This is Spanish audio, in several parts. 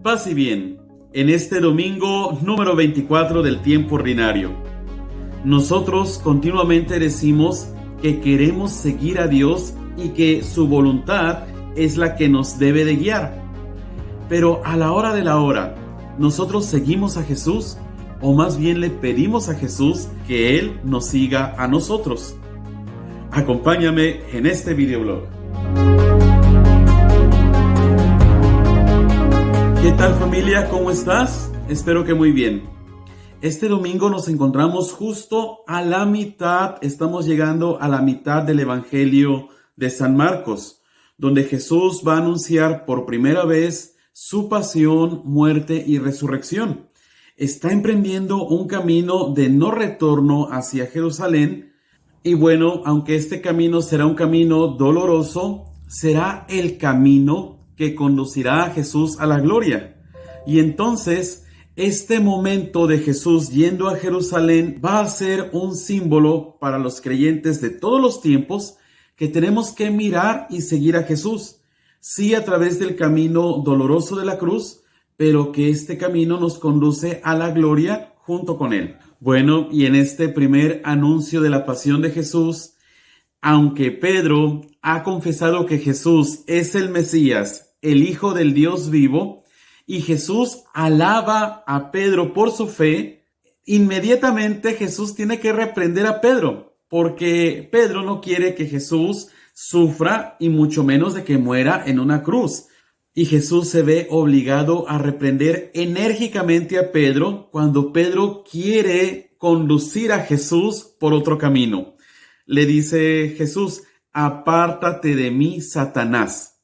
Paz y bien, en este domingo número 24 del tiempo ordinario. Nosotros continuamente decimos que queremos seguir a Dios y que su voluntad es la que nos debe de guiar. Pero a la hora de la hora, ¿nosotros seguimos a Jesús? ¿O más bien le pedimos a Jesús que Él nos siga a nosotros? Acompáñame en este videoblog. ¿Qué tal, familia? ¿Cómo estás? Espero que muy bien. Este domingo nos encontramos justo a la mitad, estamos llegando a la mitad del Evangelio de San Marcos, donde Jesús va a anunciar por primera vez su pasión, muerte y resurrección. Está emprendiendo un camino de no retorno hacia Jerusalén, y bueno, aunque este camino será un camino doloroso, será el camino que conducirá a Jesús a la gloria. Y entonces, este momento de Jesús yendo a Jerusalén va a ser un símbolo para los creyentes de todos los tiempos que tenemos que mirar y seguir a Jesús. Sí, a través del camino doloroso de la cruz, pero que este camino nos conduce a la gloria junto con Él. Bueno, y en este primer anuncio de la pasión de Jesús, aunque Pedro ha confesado que Jesús es el Mesías, el Hijo del Dios vivo, y Jesús alaba a Pedro por su fe, inmediatamente Jesús tiene que reprender a Pedro, porque Pedro no quiere que Jesús sufra y mucho menos de que muera en una cruz. Y Jesús se ve obligado a reprender enérgicamente a Pedro cuando Pedro quiere conducir a Jesús por otro camino. Le dice Jesús: apártate de mí, Satanás.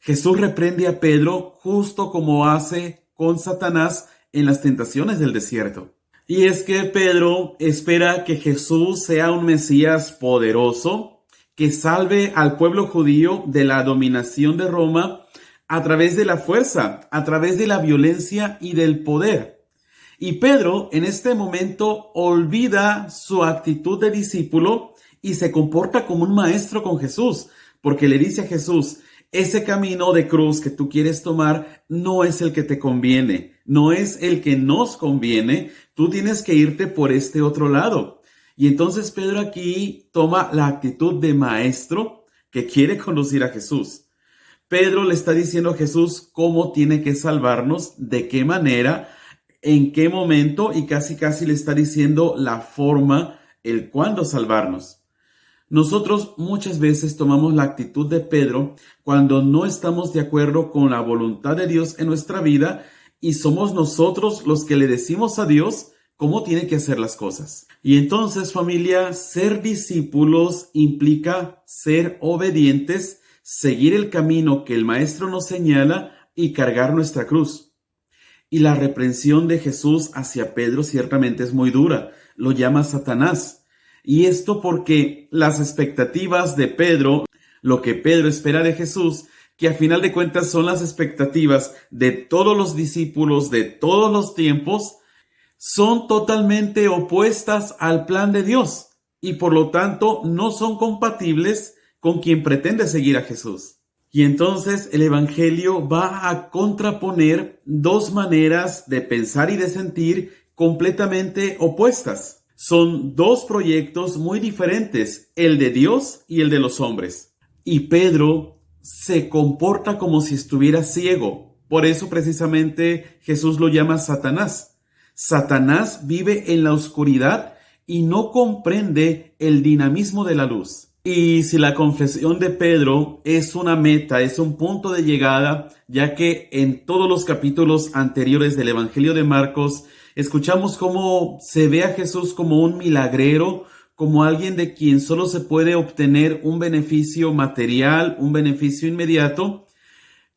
Jesús reprende a Pedro justo como hace con Satanás en las tentaciones del desierto. Y es que Pedro espera que Jesús sea un Mesías poderoso, que salve al pueblo judío de la dominación de Roma a través de la fuerza, a través de la violencia y del poder. Y Pedro en este momento olvida su actitud de discípulo y se comporta como un maestro con Jesús, porque le dice a Jesús: ese camino de cruz que tú quieres tomar no es el que te conviene, no es el que nos conviene, tú tienes que irte por este otro lado. Y entonces Pedro aquí toma la actitud de maestro que quiere conducir a Jesús. Pedro le está diciendo a Jesús cómo tiene que salvarnos, de qué manera, en qué momento, y casi le está diciendo la forma, el cuándo salvarnos. Nosotros muchas veces tomamos la actitud de Pedro cuando no estamos de acuerdo con la voluntad de Dios en nuestra vida y somos nosotros los que le decimos a Dios cómo tiene que hacer las cosas. Y entonces, familia, ser discípulos implica ser obedientes, seguir el camino que el Maestro nos señala y cargar nuestra cruz. Y la reprensión de Jesús hacia Pedro ciertamente es muy dura. Lo llama Satanás. Y esto porque las expectativas de Pedro, lo que Pedro espera de Jesús, que a final de cuentas son las expectativas de todos los discípulos de todos los tiempos, son totalmente opuestas al plan de Dios y por lo tanto no son compatibles con quien pretende seguir a Jesús. Y entonces el Evangelio va a contraponer dos maneras de pensar y de sentir completamente opuestas. Son dos proyectos muy diferentes, el de Dios y el de los hombres. Y Pedro se comporta como si estuviera ciego. Por eso precisamente Jesús lo llama Satanás. Satanás vive en la oscuridad y no comprende el dinamismo de la luz. Y si la confesión de Pedro es una meta, es un punto de llegada, ya que en todos los capítulos anteriores del Evangelio de Marcos escuchamos cómo se ve a Jesús como un milagrero, como alguien de quien solo se puede obtener un beneficio material, un beneficio inmediato.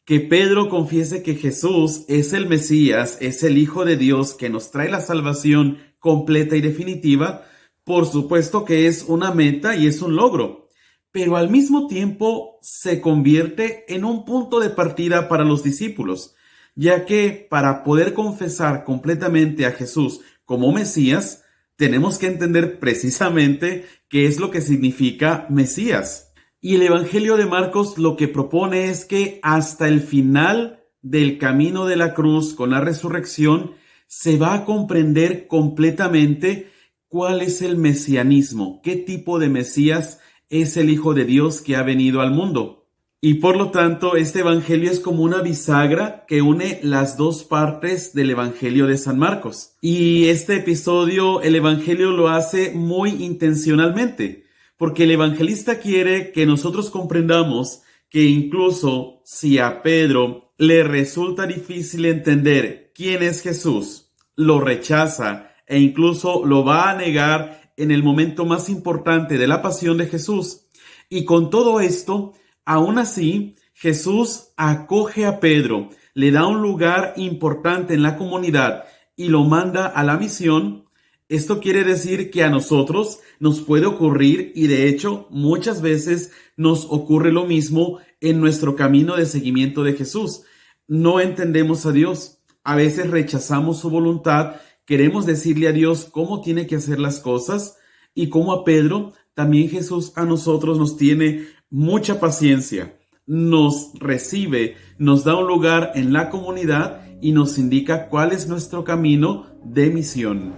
Que Pedro confiese que Jesús es el Mesías, es el Hijo de Dios que nos trae la salvación completa y definitiva, por supuesto que es una meta y es un logro, pero al mismo tiempo se convierte en un punto de partida para los discípulos, ya que para poder confesar completamente a Jesús como Mesías, tenemos que entender precisamente qué es lo que significa Mesías. Y el Evangelio de Marcos lo que propone es que hasta el final del camino de la cruz con la resurrección, se va a comprender completamente cuál es el mesianismo, qué tipo de Mesías es el Hijo de Dios que ha venido al mundo. Y por lo tanto, este evangelio es como una bisagra que une las dos partes del evangelio de San Marcos. Y este episodio, el evangelio lo hace muy intencionalmente, porque el evangelista quiere que nosotros comprendamos que incluso si a Pedro le resulta difícil entender quién es Jesús, lo rechaza e incluso lo va a negar en el momento más importante de la pasión de Jesús. Y con todo esto, aún así, Jesús acoge a Pedro, le da un lugar importante en la comunidad y lo manda a la misión. Esto quiere decir que a nosotros nos puede ocurrir, y de hecho muchas veces nos ocurre lo mismo en nuestro camino de seguimiento de Jesús. No entendemos a Dios, a veces rechazamos su voluntad, queremos decirle a Dios cómo tiene que hacer las cosas, y como a Pedro, también Jesús a nosotros nos tiene mucha paciencia, nos recibe, nos da un lugar en la comunidad y nos indica cuál es nuestro camino de misión.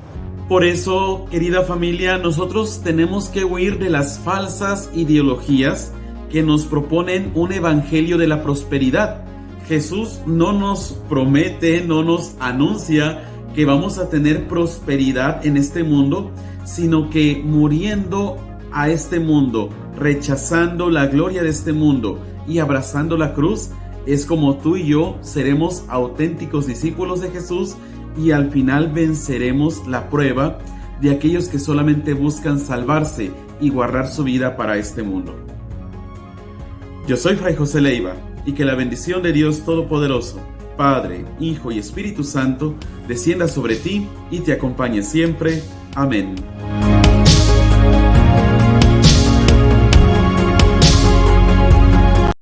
Por eso, querida familia, nosotros tenemos que huir de las falsas ideologías que nos proponen un evangelio de la prosperidad. Jesús no nos promete, no nos anuncia que vamos a tener prosperidad en este mundo, sino que muriendo a este mundo, rechazando la gloria de este mundo y abrazando la cruz, es como tú y yo seremos auténticos discípulos de Jesús y al final venceremos la prueba de aquellos que solamente buscan salvarse y guardar su vida para este mundo. Yo soy Fray José Leiva, y que la bendición de Dios Todopoderoso, Padre, Hijo y Espíritu Santo, descienda sobre ti y te acompañe siempre. Amén.